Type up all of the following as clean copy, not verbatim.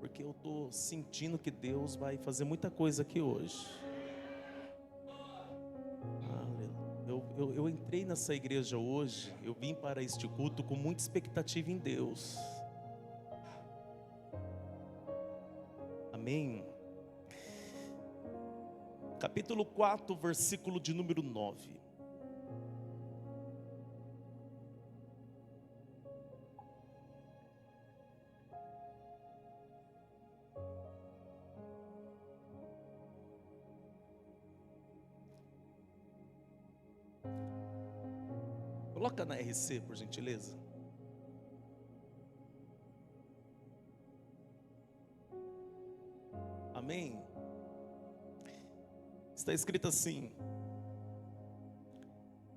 porque eu estou sentindo que Deus vai fazer muita coisa aqui hoje. Eu entrei nessa igreja hoje, eu vim para este culto com muita expectativa em Deus. Amém? Capítulo 4, versículo de número 9. Coloca na RC, por gentileza. Amém? Está escrito assim: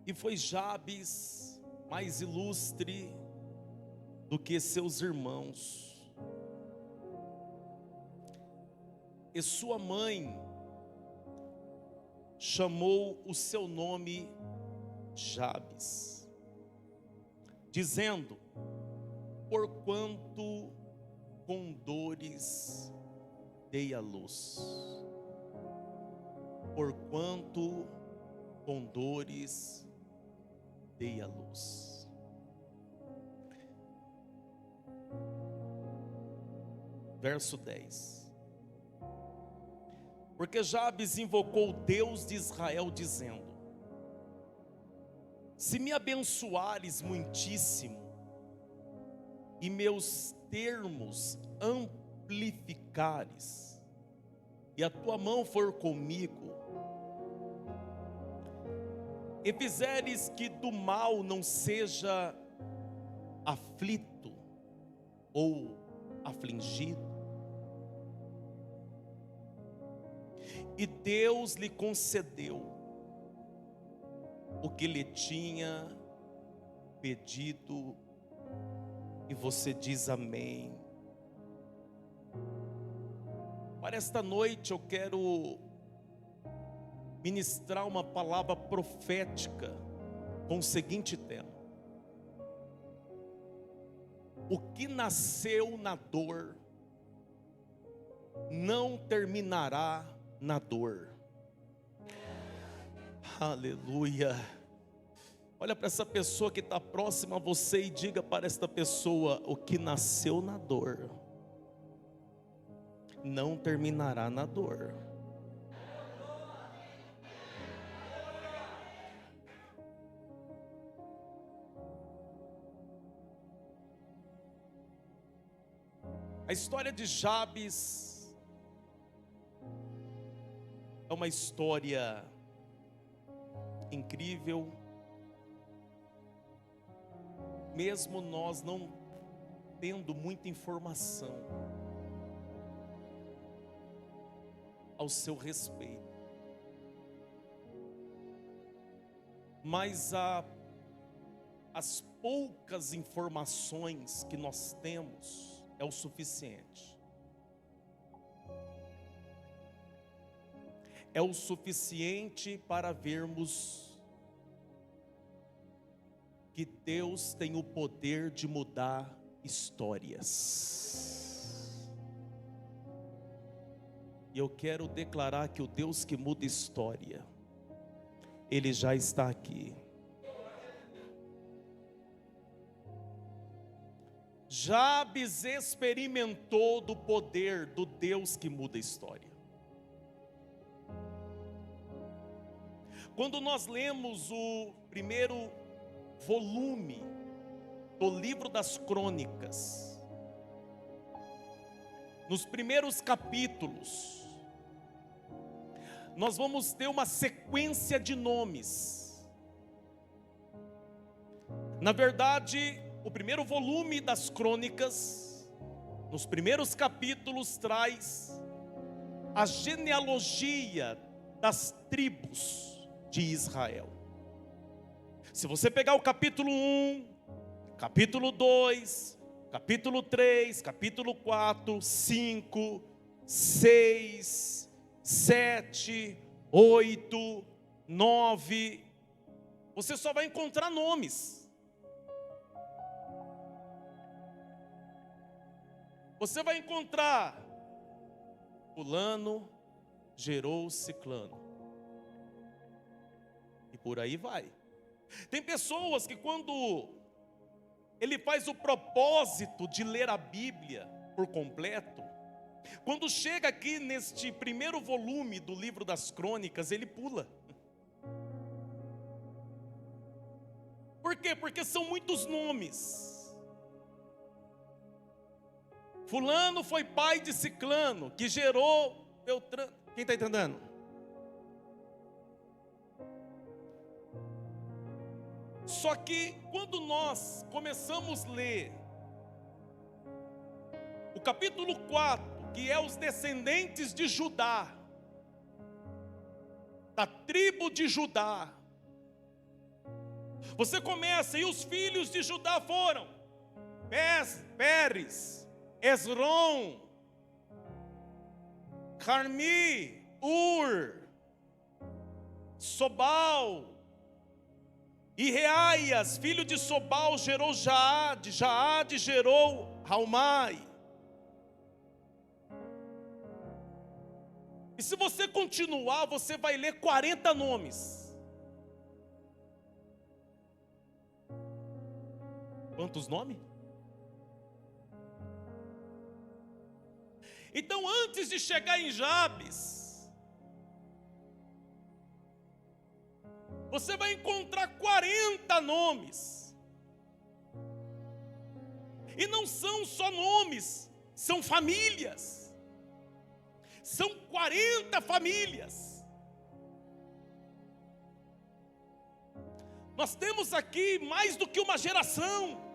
e foi Jabes mais ilustre do que seus irmãos, e sua mãe chamou o seu nome Jabes, dizendo: porquanto com dores dei à luz. Porquanto com dores dei à luz. Verso 10. Porque Jabes invocou o Deus de Israel, dizendo: se me abençoares muitíssimo, e meus termos amplificares, e a tua mão for comigo, e fizeres que do mal não seja aflito ou afligido. E Deus lhe concedeu o que lhe tinha pedido, e você diz amém. Para esta noite eu quero ministrar uma palavra profética com o seguinte tema: o que nasceu na dor não terminará na dor. Aleluia. Olha para essa pessoa que está próxima a você e diga para esta pessoa: o que nasceu na dor não terminará na dor. A história de Jabes é uma história incrível, mesmo nós não tendo muita informação ao seu respeito, mas as poucas informações que nós temos é o suficiente. É o suficiente para vermos que Deus tem o poder de mudar histórias. E eu quero declarar que o Deus que muda história, Ele já está aqui. Jabes experimentou do poder do Deus que muda a história. Quando nós lemos o primeiro volume do livro das Crônicas, nos primeiros capítulos, nós vamos ter uma sequência de nomes. Na verdade, o primeiro volume das Crônicas, nos primeiros capítulos, traz a genealogia das tribos de Israel. Se você pegar o capítulo 1, capítulo 2, capítulo 3, capítulo 4, 5, 6, 7, 8, 9, você só vai encontrar nomes. você vai encontrar fulano gerou ciclano. E por aí vai. Tem pessoas que quando ele faz o propósito de ler a Bíblia por completo, quando chega aqui neste primeiro volume do livro das Crônicas, ele pula. Por quê? Porque são muitos nomes. Fulano foi pai de ciclano, que gerou Beltrano. Quem está entendendo? Só que quando nós começamos a ler o capítulo 4, que é os descendentes de Judá, da tribo de Judá, você começa, e os filhos de Judá foram Pérez, Esrom, Carmi, Ur, Sobal e Reaias, filho de Sobal, gerou Jaade, Jaade gerou Raumai. E se você continuar, você vai ler 40 nomes. Quantos nomes? Então, antes de chegar em Jabes, você vai encontrar 40 nomes. E não são só nomes, são famílias. São 40 famílias. Nós temos aqui mais do que uma geração.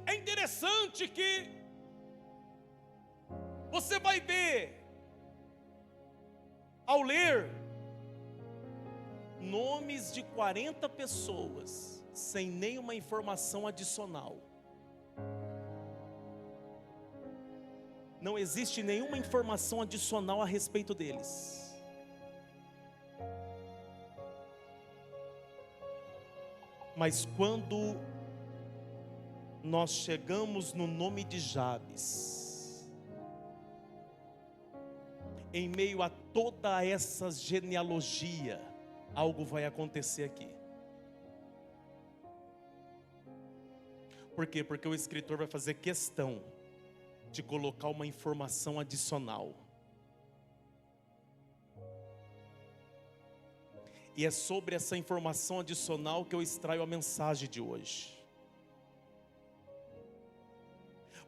É interessante que você vai ver, ao ler, nomes de 40 pessoas, sem nenhuma informação adicional. Não existe nenhuma informação adicional a respeito deles. Mas quando nós chegamos no nome de Jabes, em meio a toda essa genealogia, algo vai acontecer aqui. Por quê? Porque o escritor vai fazer questão de colocar uma informação adicional. E é sobre essa informação adicional que eu extraio a mensagem de hoje.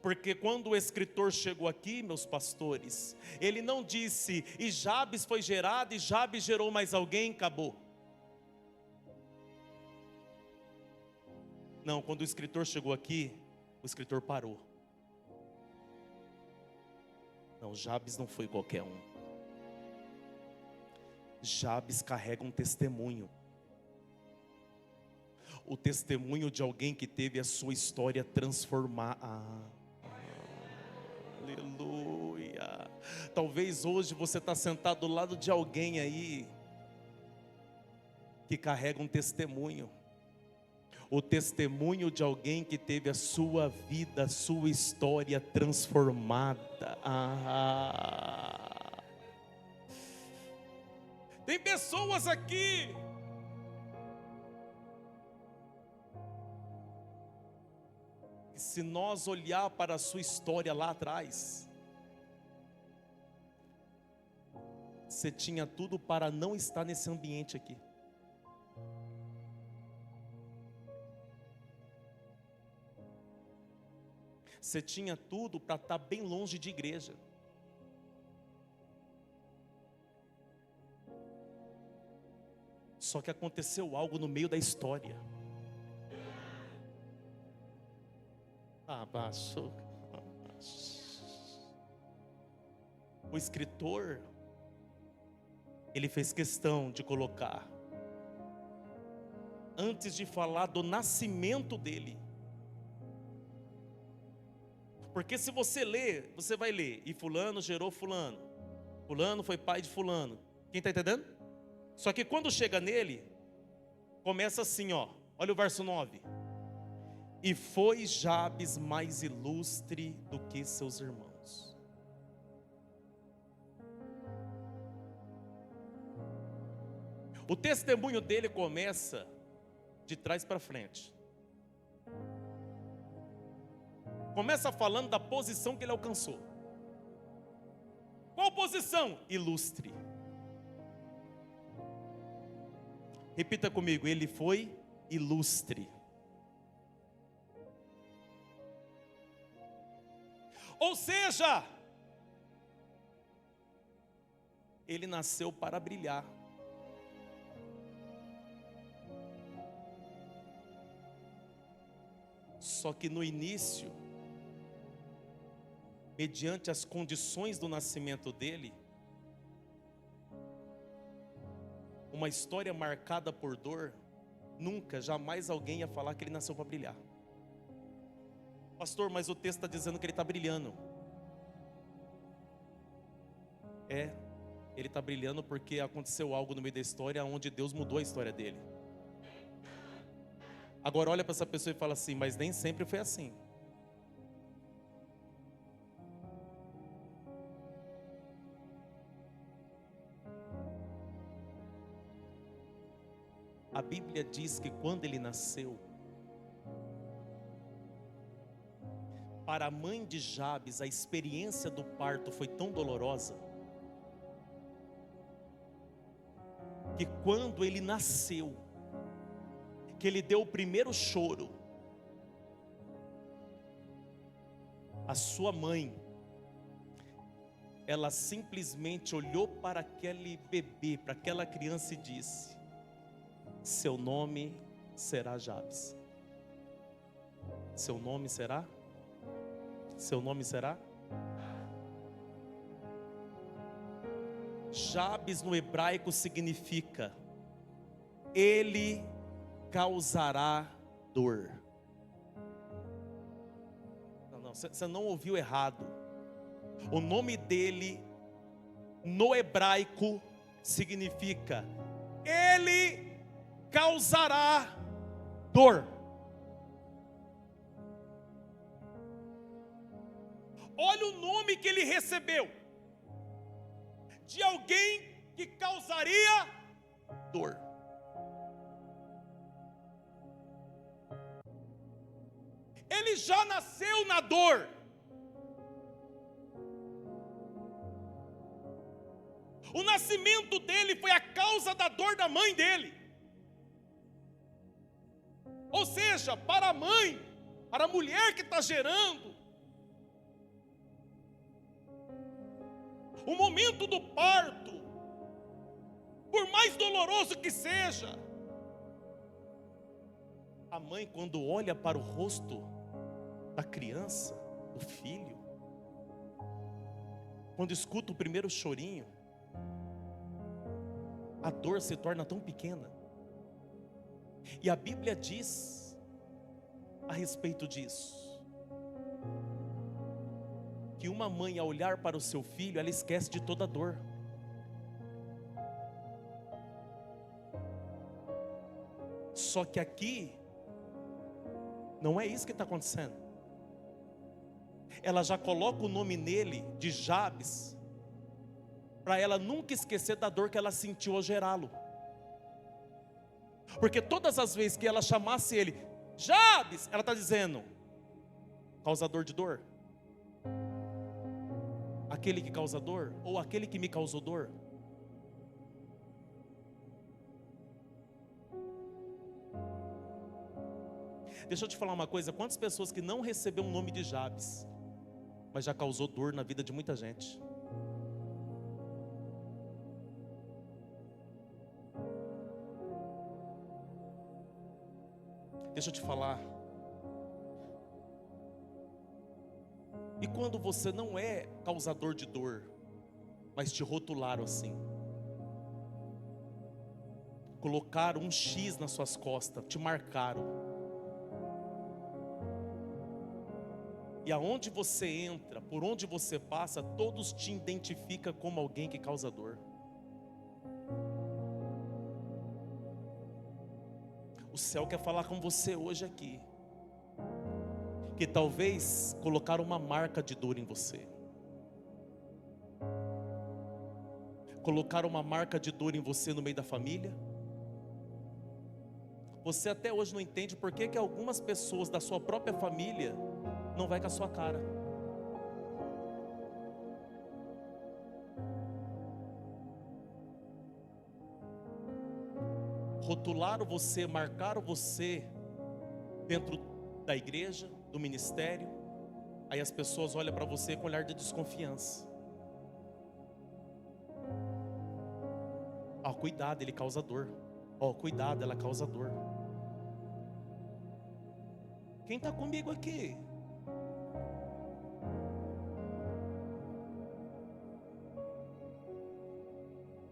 Porque quando o escritor chegou aqui, meus pastores, ele não disse, e Jabes foi gerado, e Jabes gerou mais alguém, acabou. Não, quando o escritor chegou aqui, o escritor parou. Não, Jabes não foi qualquer um. Jabes carrega um testemunho. O testemunho de alguém que teve a sua história transformada. Aleluia. Talvez hoje você está sentado do lado de alguém aí que carrega um testemunho. O testemunho de alguém que teve a sua vida, a sua história transformada. Tem pessoas aqui que, se nós olhar para a sua história lá atrás, você tinha tudo para não estar nesse ambiente aqui. Você tinha tudo para estar bem longe de igreja. Só que aconteceu algo no meio da história. O escritor, ele fez questão de colocar, antes de falar do nascimento dele. Porque se você ler, você vai ler, e fulano gerou fulano, fulano foi pai de fulano. Quem está entendendo? Só que quando chega nele, começa assim, ó, olha o verso 9. E foi Jabes mais ilustre do que seus irmãos. O testemunho dele começa de trás para frente. Começa falando da posição que ele alcançou. Qual posição? Ilustre. Repita comigo, ele foi ilustre. Ou seja, ele nasceu para brilhar. Só que no início, mediante as condições do nascimento dele, uma história marcada por dor, nunca, jamais alguém ia falar que ele nasceu para brilhar. Pastor, mas o texto está dizendo que ele está brilhando. Ele está brilhando porque aconteceu algo no meio da história onde Deus mudou a história dele. Agora olha para essa pessoa e fala assim, mas nem sempre foi assim. A Bíblia diz que quando ele nasceu, para a mãe de Jabes, a experiência do parto foi tão dolorosa, que quando ele nasceu, que ele deu o primeiro choro, a sua mãe, ela simplesmente olhou para aquele bebê, para aquela criança e disse: seu nome será Jabes. Seu nome será? Seu nome será? Jabes no hebraico significa ele causará dor. Não, você não ouviu errado. O nome dele no hebraico significa ele causará dor. Olha o nome que ele recebeu, de alguém que causaria dor. Ele já nasceu na dor. O nascimento dele foi a causa da dor da mãe dele. Ou seja, para a mãe, para a mulher que está gerando, o momento do parto, por mais doloroso que seja, a mãe, quando olha para o rosto da criança, do filho, quando escuta o primeiro chorinho, a dor se torna tão pequena. E a Bíblia diz a respeito disso, que uma mãe, ao olhar para o seu filho, ela esquece de toda a dor. Só que aqui não é isso que está acontecendo. Ela já coloca o nome nele de Jabes, para ela nunca esquecer da dor que ela sentiu ao gerá-lo. Porque todas as vezes que ela chamasse ele Jabes, ela está dizendo causador de dor, aquele que causa dor, ou aquele que me causou dor. Deixa eu te falar uma coisa, quantas pessoas que não receberam o nome de Jabes, mas já causou dor na vida de muita gente. Deixa eu te falar. E quando você não é causador de dor, mas te rotularam assim, colocaram um X nas suas costas, te marcaram, e aonde você entra, por onde você passa, todos te identificam como alguém que causa dor. O céu quer falar com você hoje aqui. que talvez colocaram uma marca de dor em você. Colocaram uma marca de dor em você no meio da família. Você até hoje não entende por que algumas pessoas da sua própria família não vai com a sua cara. Rotularam você, marcaram você dentro da igreja, do ministério. Aí as pessoas olham para você com um olhar de desconfiança. Ó, cuidado, ele causa dor. Ó, cuidado, ela causa dor. Quem está comigo aqui?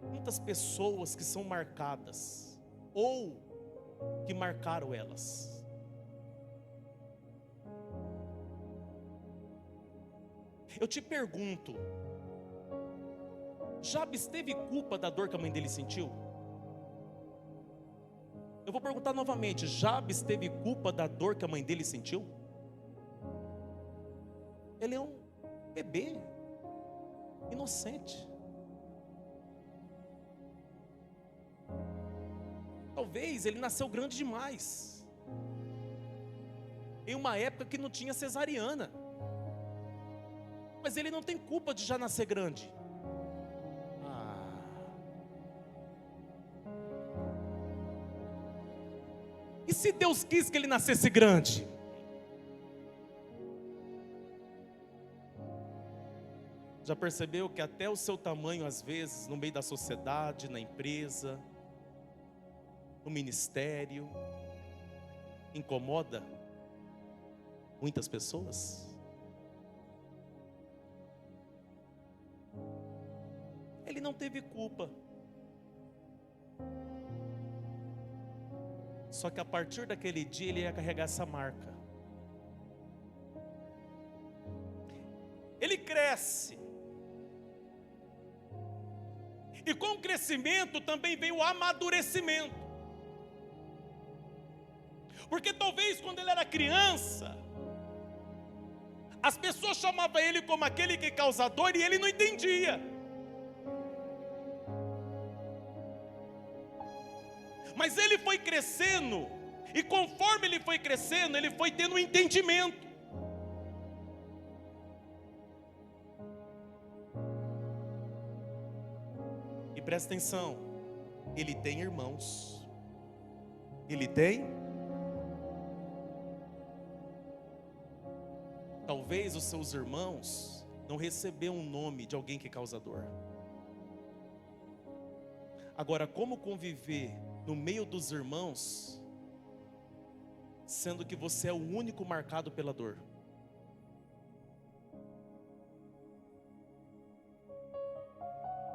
Muitas pessoas que são marcadas, ou que marcaram elas. Eu te pergunto, Jabes teve culpa da dor que a mãe dele sentiu? Eu vou perguntar novamente, Jabes teve culpa da dor que a mãe dele sentiu? Ele é um bebê, inocente. Talvez ele nasceu grande demais, em uma época que não tinha cesariana. Mas ele não tem culpa de já nascer grande. E se Deus quis que ele nascesse grande? Já percebeu que até o seu tamanho, às vezes, no meio da sociedade, na empresa, no ministério, incomoda muitas pessoas? Ele não teve culpa. Só que a partir daquele dia ele ia carregar essa marca. Ele cresce. E com o crescimento também vem o amadurecimento. Porque talvez quando ele era criança, as pessoas chamavam ele como aquele que causa dor e ele não entendia. Mas ele foi crescendo, e conforme ele foi crescendo, ele foi tendo um entendimento. E presta atenção, ele tem irmãos. Ele tem? Talvez os seus irmãos não receberam um nome de alguém que é causador. Agora, como conviver no meio dos irmãos, sendo que você é o único marcado pela dor?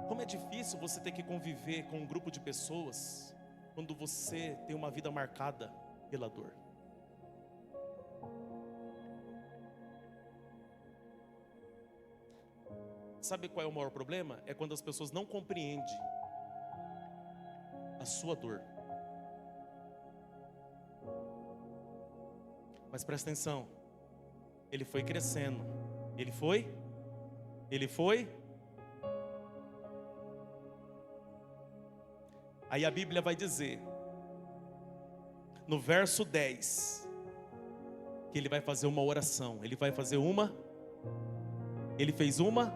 Como é difícil você ter que conviver com um grupo de pessoas quando você tem uma vida marcada pela dor. Sabe qual é o maior problema? É quando as pessoas não compreendem a sua dor. Mas presta atenção, ele foi crescendo, ele foi, aí a Bíblia vai dizer, no verso 10, que ele vai fazer uma oração, ele fez uma,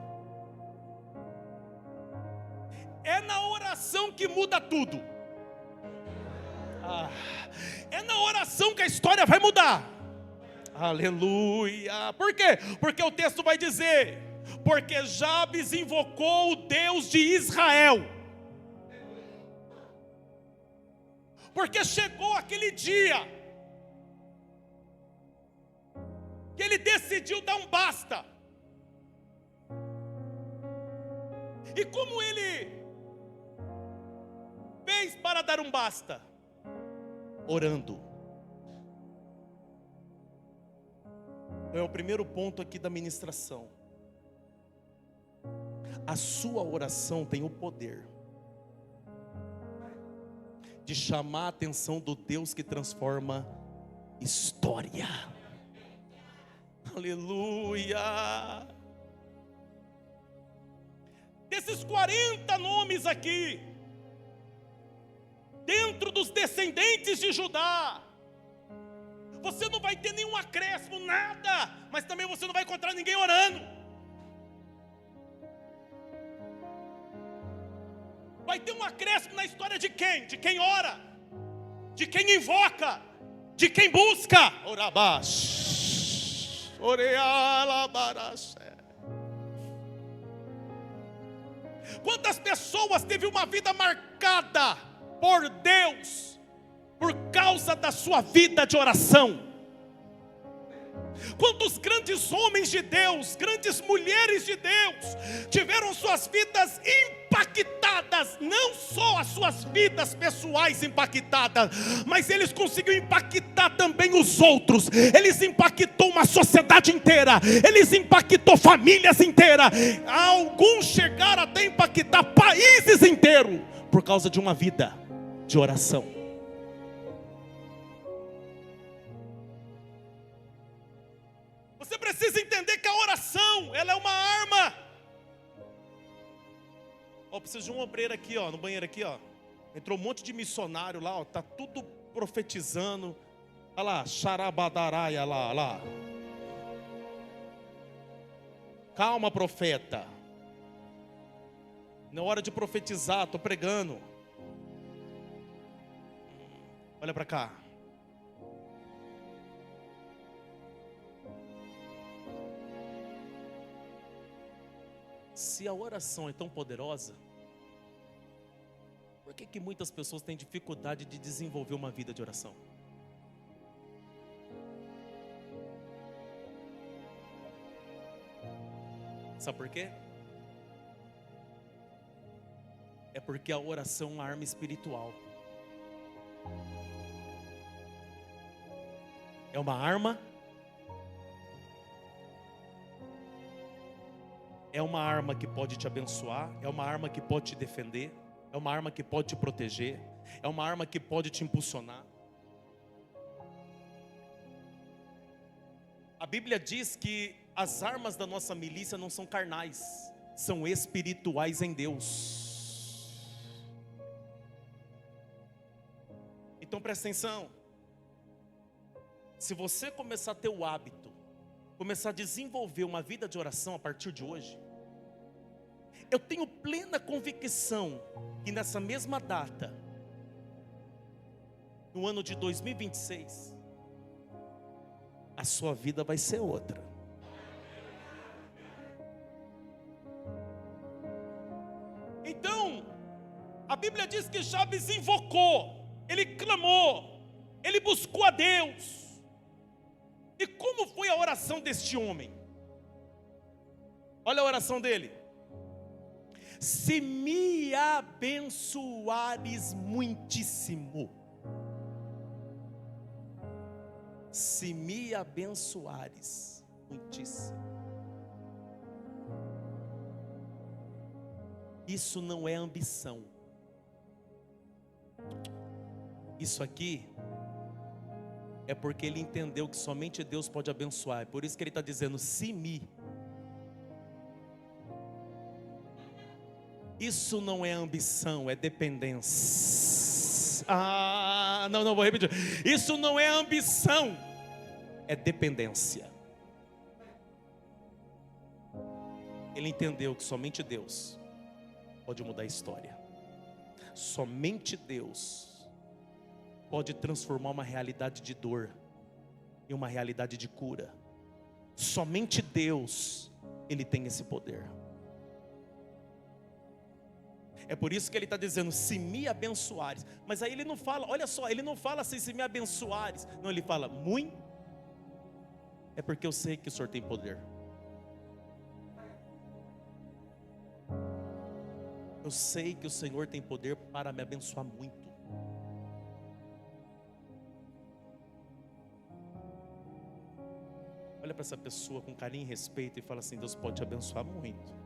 é na oração que muda tudo. É na oração que a história vai mudar. Aleluia. Por quê? Porque o texto vai dizer, porque Jabes invocou o Deus de Israel. Porque chegou aquele dia que ele decidiu dar um basta. E como ele fez para dar um basta? Orando. É o primeiro ponto aqui da ministração. A sua oração tem o poder de chamar a atenção do Deus que transforma história. Aleluia. Desses 40 nomes aqui, dentro dos descendentes de Judá, você não vai ter nenhum acréscimo, nada, mas também você não vai encontrar ninguém orando. Vai ter um acréscimo na história de quem? De quem ora, de quem invoca, de quem busca. Orabash, orealabarasé. Quantas pessoas teve uma vida marcada por Deus por causa da sua vida de oração? Quantos grandes homens de Deus, grandes mulheres de Deus tiveram suas vidas impactadas, não só as suas vidas pessoais impactadas, mas eles conseguiram impactar também os outros. Eles impactou uma sociedade inteira, eles impactou famílias inteiras. Alguns chegaram até a impactar países inteiros por causa de uma vida de oração. Você precisa entender que a oração, ela é uma arma. Ó, preciso de um obreiro aqui, ó, no banheiro aqui, ó. Entrou um monte de missionário lá, ó, tá tudo profetizando. Olha lá, xarabadaraia lá, lá. Calma, profeta. Não é hora de profetizar, tô pregando. Olha para cá. Se a oração é tão poderosa, por que muitas pessoas têm dificuldade de desenvolver uma vida de oração? Sabe por quê? É porque a oração é uma arma espiritual. É uma arma. É uma arma que pode te abençoar, é uma arma que pode te defender, é uma arma que pode te proteger, é uma arma que pode te impulsionar. A Bíblia diz que as armas da nossa milícia não são carnais, são espirituais em Deus. Então presta atenção. Se você começar a ter o hábito, começar a desenvolver uma vida de oração a partir de hoje, eu tenho plena convicção que nessa mesma data, no ano de 2026, a sua vida vai ser outra. Então, a Bíblia diz que Jabes invocou, ele clamou, ele buscou a Deus. E como foi a oração deste homem? Olha a oração dele. Se me abençoares muitíssimo. Se me abençoares muitíssimo. Isso não é ambição. Isso aqui é porque ele entendeu que somente Deus pode abençoar. É por isso que ele está dizendo, se me. Isso não é ambição, é dependência. Não, vou repetir. Isso não é ambição, é dependência. Ele entendeu que somente Deus pode mudar a história. Somente Deus pode transformar uma realidade de dor em uma realidade de cura. Somente Deus, Ele tem esse poder. É por isso que Ele está dizendo, se me abençoares. Mas aí Ele não fala, olha só, Ele não fala assim, se me abençoares. Não, Ele fala, muito. É porque eu sei que o Senhor tem poder. Eu sei que o Senhor tem poder para me abençoar muito. Olha para essa pessoa com carinho e respeito e fala assim, Deus pode te abençoar muito.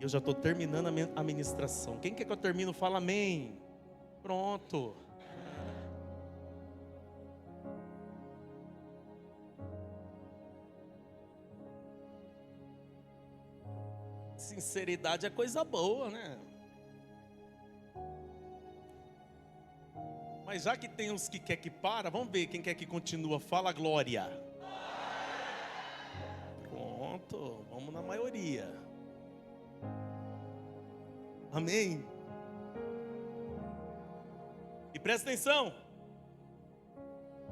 Eu Eu já estou terminando a ministração. Quem quer que eu termine, fala amém. Pronto. Sinceridade é coisa boa, né? Mas já que tem uns que quer que para, vamos ver quem quer que continua. Fala glória. Pronto, vamos na maioria. Amém? E presta atenção.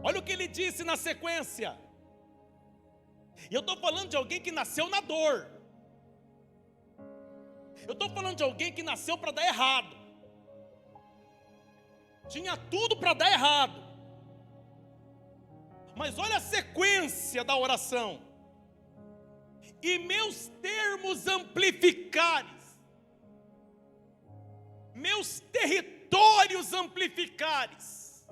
Olha o que ele disse na sequência. E eu estou falando de alguém que nasceu na dor. Eu estou falando de alguém que nasceu para dar errado. Tinha tudo para dar errado. Mas olha a sequência da oração. E meus termos amplificares, meus territórios amplificares.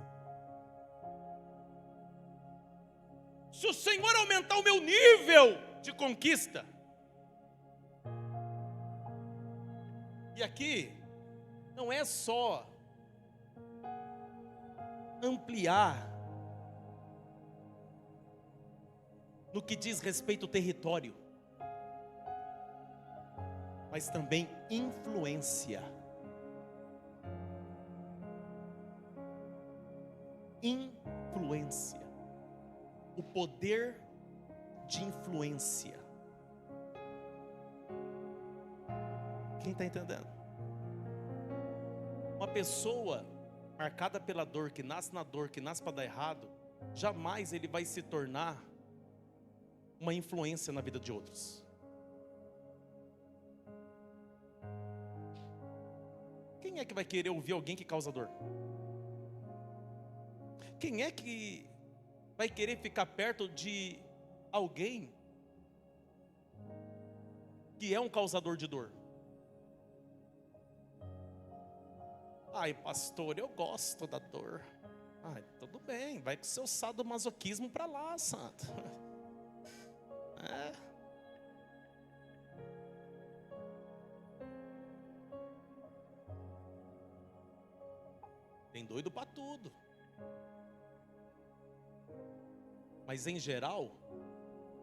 Se o Senhor aumentar o meu nível de conquista. E aqui não é só ampliar no que diz respeito ao território, mas também influência. Influência. O poder de influência. Quem está entendendo? Uma pessoa marcada pela dor, que nasce na dor, que nasce para dar errado, jamais ele vai se tornar uma influência na vida de outros. Quem é que vai querer ouvir alguém que causa dor? Quem é que vai querer ficar perto de alguém que é um causador de dor? Ai, pastor, eu gosto da dor. Ai, tudo bem, vai com seu sadomasoquismo para lá, santo. Tem doido para tudo. Mas em geral,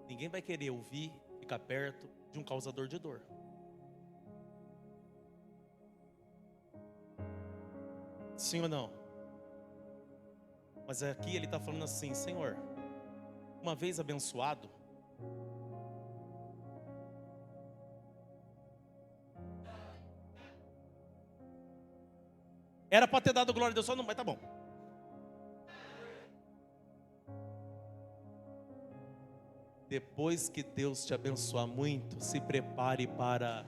ninguém vai querer ouvir, ficar perto de um causador de dor. Sim ou não? Mas aqui ele está falando assim: Senhor, uma vez abençoado, era para ter dado glória a Deus, só não, mas tá bom. Depois que Deus te abençoar muito, se prepare para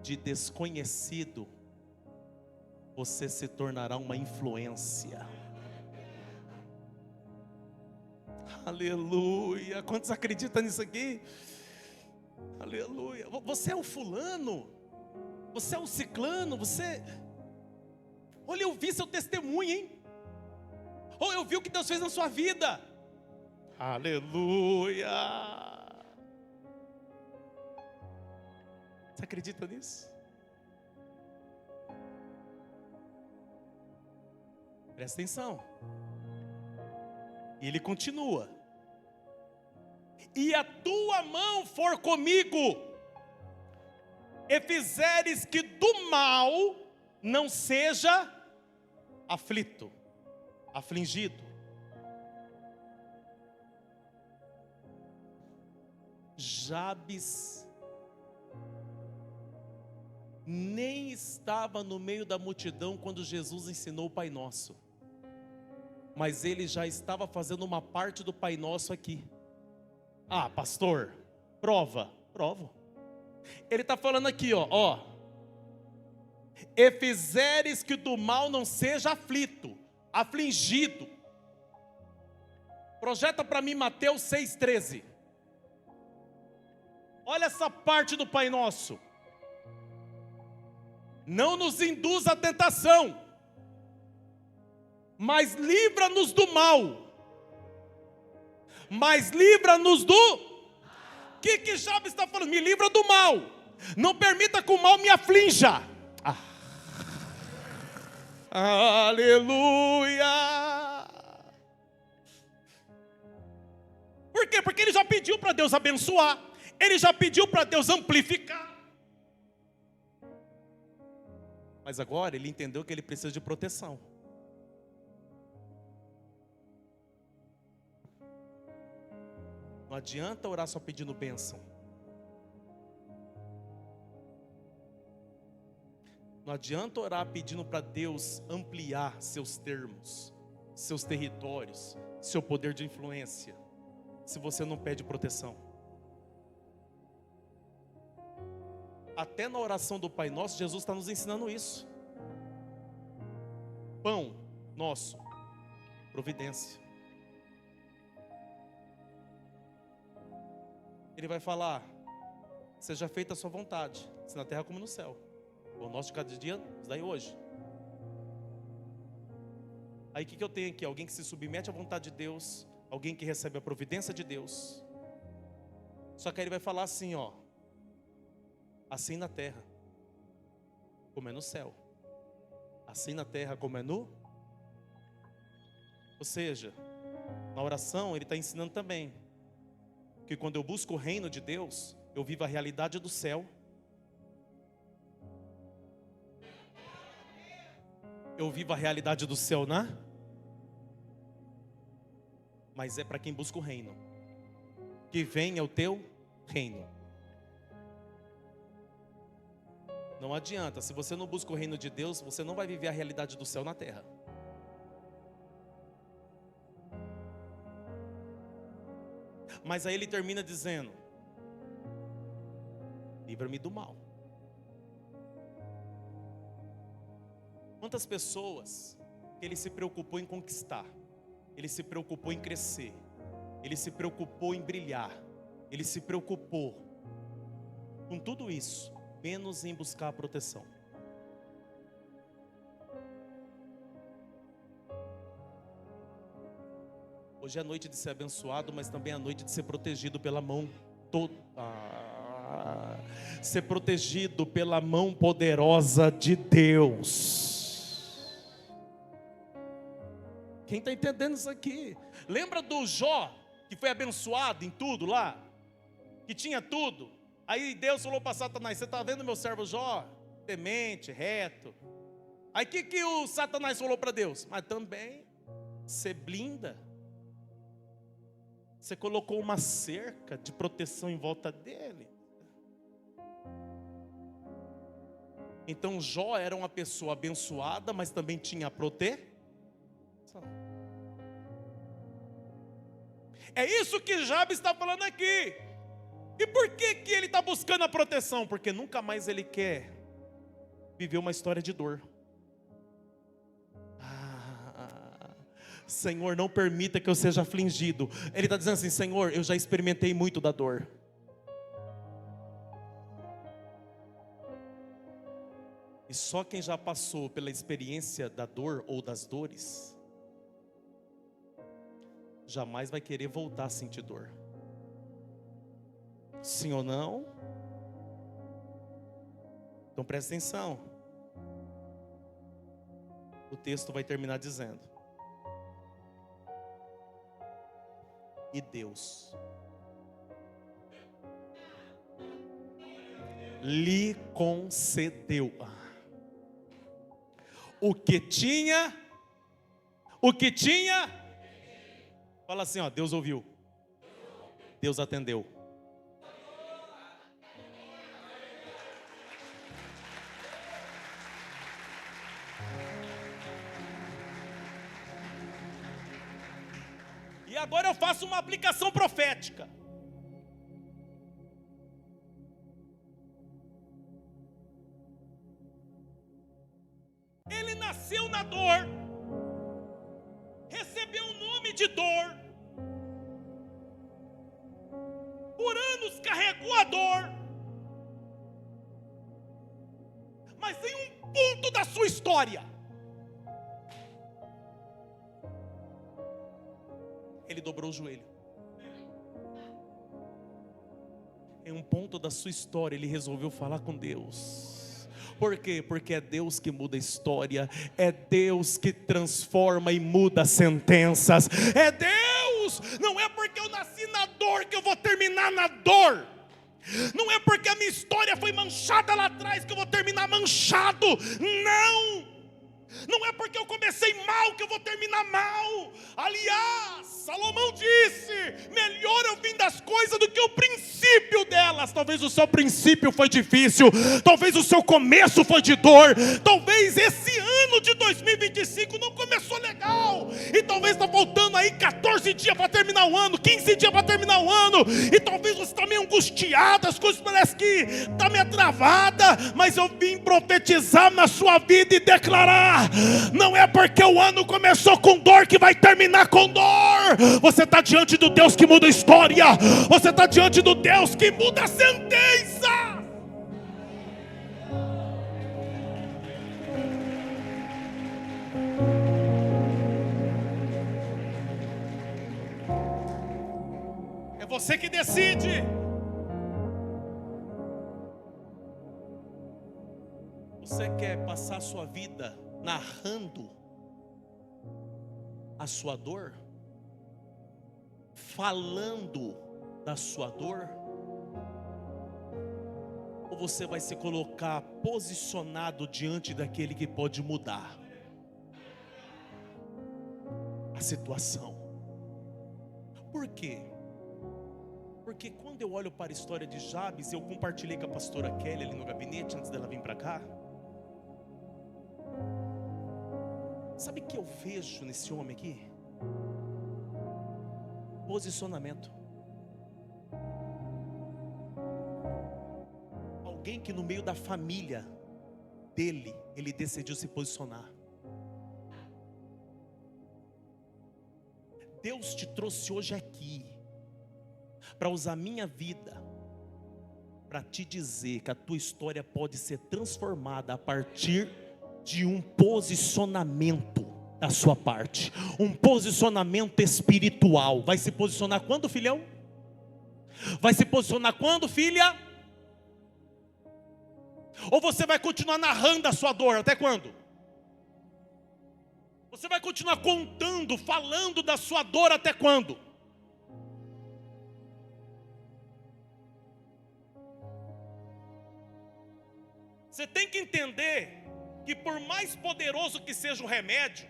de desconhecido, você se tornará uma influência. Aleluia. Quantos acreditam nisso aqui? Aleluia. Você é o fulano, você é o ciclano, você... Olha, eu vi seu testemunho, hein? Ou eu vi o que Deus fez na sua vida. Aleluia. Você acredita nisso? Presta atenção. E ele continua. E a tua mão for comigo, e fizeres que do mal não seja aflito, afligido. Jabes nem estava no meio da multidão quando Jesus ensinou o Pai Nosso, mas ele já estava fazendo uma parte do Pai Nosso aqui. Ah, pastor, prova. Ele está falando aqui, ó. E fizeres que do mal não seja aflito, afligido. Projeta para mim Mateus 6,13. Olha essa parte do Pai Nosso. Não nos induz à tentação, mas livra-nos do mal. Mas livra-nos do... O que Jabes está falando? Me livra do mal. Não permita que o mal me aflinja. Aleluia. Por quê? Porque ele já pediu para Deus abençoar. Ele já pediu para Deus amplificar. Mas agora ele entendeu que ele precisa de proteção. Não adianta orar só pedindo bênção. Não adianta orar pedindo para Deus ampliar seus termos, seus territórios, seu poder de influência, se você não pede proteção. Até na oração do Pai Nosso, Jesus está nos ensinando isso. Pão nosso, providência. Ele vai falar: seja feita a sua vontade, assim na terra como no céu. O nosso de cada dia nos dai hoje. Aí o que eu tenho aqui? Alguém que se submete à vontade de Deus, alguém que recebe a providência de Deus. Só que aí ele vai falar assim, ó: assim na terra como é no céu, assim na terra como é no... Ou seja, na oração ele está ensinando também que quando eu busco o reino de Deus, eu vivo a realidade do céu. Eu vivo a realidade do céu, né? Mas é para quem busca o reino. Que venha o teu reino. Não adianta, se você não busca o reino de Deus, você não vai viver a realidade do céu na terra. Mas aí ele termina dizendo: livra-me do mal. Quantas pessoas que ele se preocupou em conquistar, ele se preocupou em crescer, ele se preocupou em brilhar, ele se preocupou com tudo isso, menos em buscar a proteção. Hoje é a noite de ser abençoado, mas também é a noite de ser protegido pela mão toda. Ser protegido pela mão poderosa de Deus. Quem está entendendo isso aqui? Lembra do Jó, que foi abençoado em tudo lá? Que tinha tudo. Aí Deus falou para Satanás: você está vendo meu servo Jó? Temente, reto. Aí o que o Satanás falou para Deus? Mas também, você blinda. Você colocou uma cerca de proteção em volta dele. Então Jó era uma pessoa abençoada, mas também tinha proteção. É isso que Jabes está falando aqui. E por que ele está buscando a proteção? Porque nunca mais ele quer viver uma história de dor. Senhor, não permita que eu seja afligido. Ele está dizendo assim: Senhor, eu já experimentei muito da dor. E só quem já passou pela experiência da dor ou das dores, jamais vai querer voltar a sentir dor. Sim ou não? Então presta atenção. O texto vai terminar dizendo: e Deus lhe concedeu o que tinha. Fala assim, ó: Deus ouviu, Deus atendeu. E agora eu faço uma aplicação profética. Ele nasceu na dor, recebeu o nome de dor, por anos carregou a dor, mas em um ponto da sua história, ele dobrou o joelho. Em um ponto da sua história, ele resolveu falar com Deus. Por quê? Porque é Deus que muda a história, é Deus que transforma e muda sentenças, é Deus. Não é porque eu nasci na dor que eu vou terminar na dor. Não é porque a minha história foi manchada lá atrás que eu vou terminar manchado. Não é porque eu comecei mal que eu vou terminar mal. Aliás, Salomão disse: melhor eu vim das coisas do que o princípio delas. Talvez o seu princípio foi difícil, talvez o seu começo foi de dor, talvez esse ano de 2025 não começou legal, e talvez está faltando aí 14 dias para terminar o ano, 15 dias para terminar o ano, e talvez você está meio angustiado, as coisas parecem que está meio travada, mas eu vim profetizar na sua vida e declarar: não é porque o ano começou com dor que vai terminar com dor. Você está diante do Deus que muda a história, você está diante do Deus que muda a sentença. É você que decide. Você quer passar a sua vida narrando a sua dor, falando da sua dor, ou você vai se colocar posicionado diante daquele que pode mudar a situação? Por quê? Porque quando eu olho para a história de Jabes, eu compartilhei com a pastora Kelly ali no gabinete antes dela vir para cá. Sabe o que eu vejo nesse homem aqui? Posicionamento. Alguém que no meio da família dele, ele decidiu se posicionar. Deus te trouxe hoje aqui para usar minha vida para te dizer que a tua história pode ser transformada a partir de um posicionamento da sua parte, um posicionamento espiritual. Vai se posicionar quando, filhão? Vai se posicionar quando, filha? Ou você vai continuar narrando a sua dor, até quando? Você vai continuar contando, falando da sua dor, até quando? Você tem que entender que por mais poderoso que seja o remédio,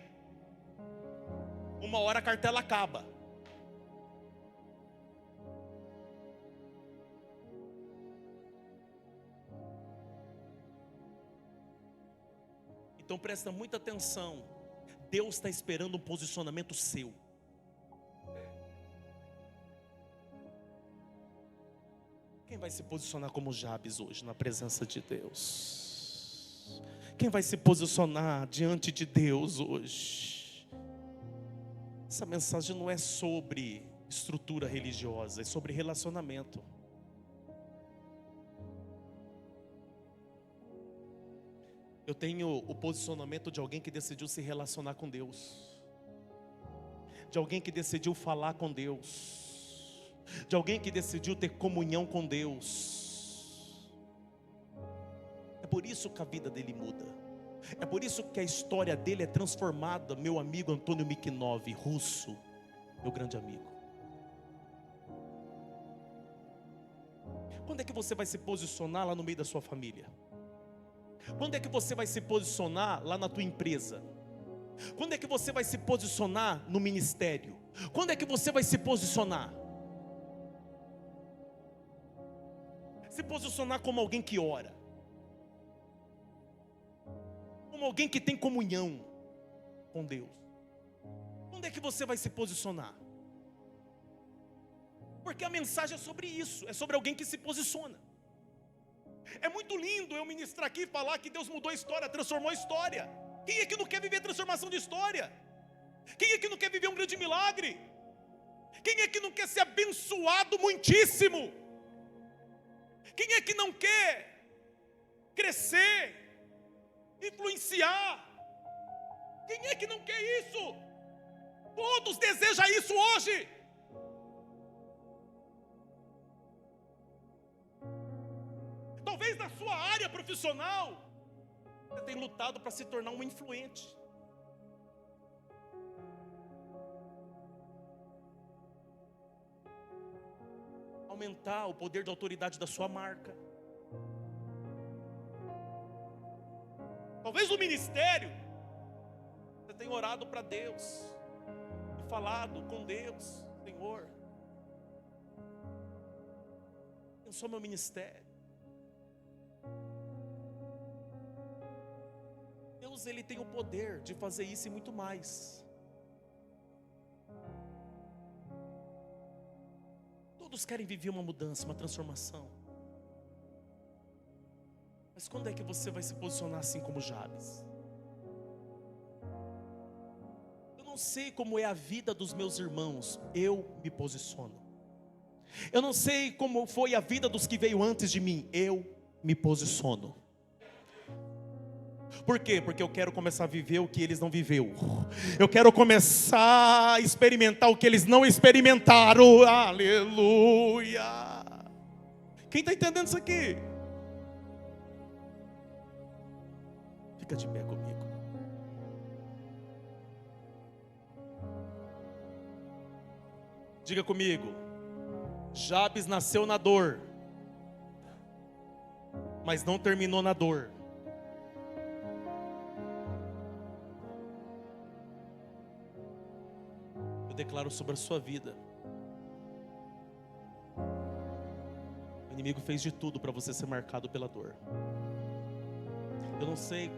uma hora a cartela acaba. Então presta muita atenção. Deus está esperando um posicionamento seu. Quem vai se posicionar como Jabes hoje na presença de Deus? Quem vai se posicionar diante de Deus hoje? Essa mensagem não é sobre estrutura religiosa, é sobre relacionamento. Eu tenho o posicionamento de alguém que decidiu se relacionar com Deus, de alguém que decidiu falar com Deus, de alguém que decidiu ter comunhão com Deus. É por isso que a vida dele muda, é por isso que a história dele é transformada. Meu amigo Antônio Miknov, russo, meu grande amigo. Quando é que você vai se posicionar lá no meio da sua família? Quando é que você vai se posicionar lá na tua empresa? Quando é que você vai se posicionar no ministério? Quando é que você vai se posicionar? Se posicionar como alguém que ora, como alguém que tem comunhão com Deus. Quando é que você vai se posicionar? Porque a mensagem é sobre isso, é sobre alguém que se posiciona. É muito lindo eu ministrar aqui e falar que Deus mudou a história, transformou a história. Quem é que não quer viver transformação de história? Quem é que não quer viver um grande milagre? Quem é que não quer ser abençoado muitíssimo? Quem é que não quer crescer, influenciar? Quem é que não quer isso? Todos desejam isso hoje. na sua área profissional, você tem lutado para se tornar um influente. Aumentar o poder de autoridade da sua marca. Talvez no ministério, você tenha orado para Deus e falado com Deus: Senhor, abençoa meu ministério. Deus, Ele tem o poder de fazer isso e muito mais. Todos querem viver uma mudança, uma transformação. Mas quando é que você vai se posicionar assim como Jabes? Eu não sei como é a vida dos meus irmãos, eu me posiciono. Eu não sei como foi a vida dos que veio antes de mim, eu me posiciono. Por quê? Porque eu quero começar a viver o que eles não viveu. Eu quero começar a experimentar o que eles não experimentaram. Aleluia! Quem está entendendo isso aqui? Fica de pé comigo. Diga comigo: Jabes nasceu na dor, mas não terminou na dor. Eu declaro sobre a sua vida: o inimigo fez de tudo para você ser marcado pela dor. Eu não sei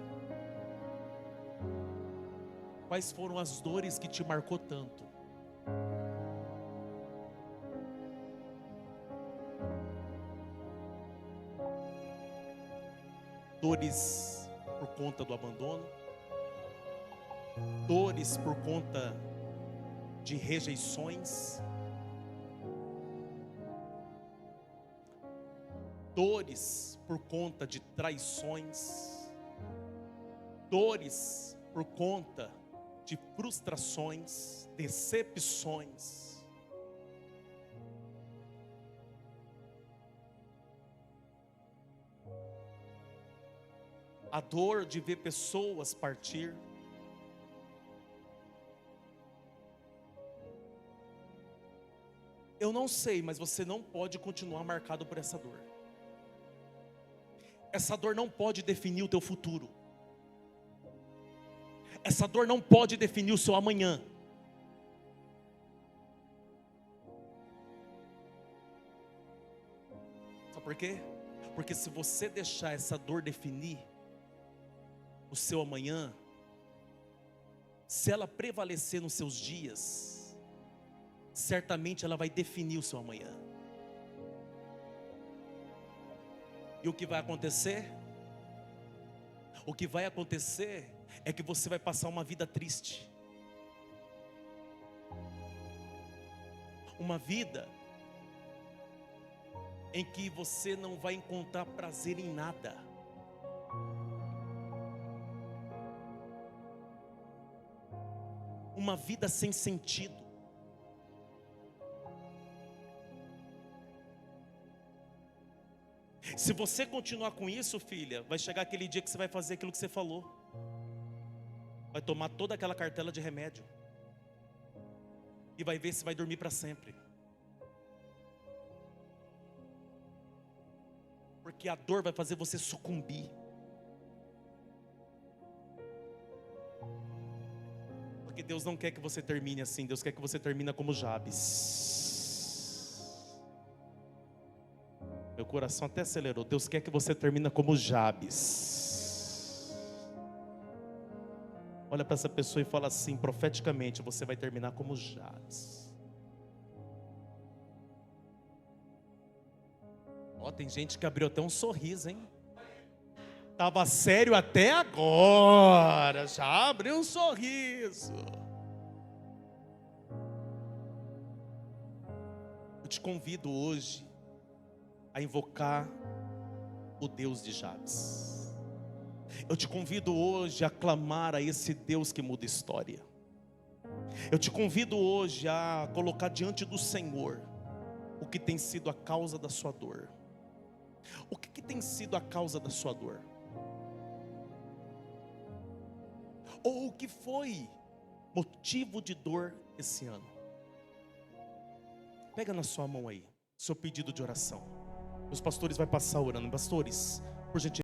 quais foram as dores que te marcou tanto. Dores por conta do abandono, dores por conta de rejeições, dores por conta de traições, dores por conta de frustrações, decepções. A dor de ver pessoas partir. Eu não sei, mas você não pode continuar marcado por essa dor. Essa dor não pode definir o teu futuro. Essa dor não pode definir o seu amanhã. Sabe por quê? Porque se você deixar essa dor definir o seu amanhã, se ela prevalecer nos seus dias, certamente ela vai definir o seu amanhã. E o que vai acontecer? O que vai acontecer é que você vai passar uma vida triste. Uma vida em que você não vai encontrar prazer em nada. Uma vida sem sentido. Se você continuar com isso, filha, vai chegar aquele dia que você vai fazer aquilo que você falou. Vai tomar toda aquela cartela de remédio. E vai ver se vai dormir para sempre. Porque a dor vai fazer você sucumbir. Porque Deus não quer que você termine assim. Deus quer que você termine como Jabes. Meu coração até acelerou. Deus quer que você termine como Jabes. Olha para essa pessoa e fala assim, profeticamente: você vai terminar como Jabes. Ó, tem gente que abriu até um sorriso, hein? Tava sério até agora, já abriu um sorriso. Eu te convido hoje a invocar o Deus de Jabes. Eu te convido hoje a clamar a esse Deus que muda história. Eu te convido hoje a colocar diante do Senhor o que tem sido a causa da sua dor. O que tem sido sido a causa da sua dor? Ou o que foi motivo de dor esse ano? Pega na sua mão aí, seu pedido de oração. Os pastores vão passar orando. Pastores, por gentileza.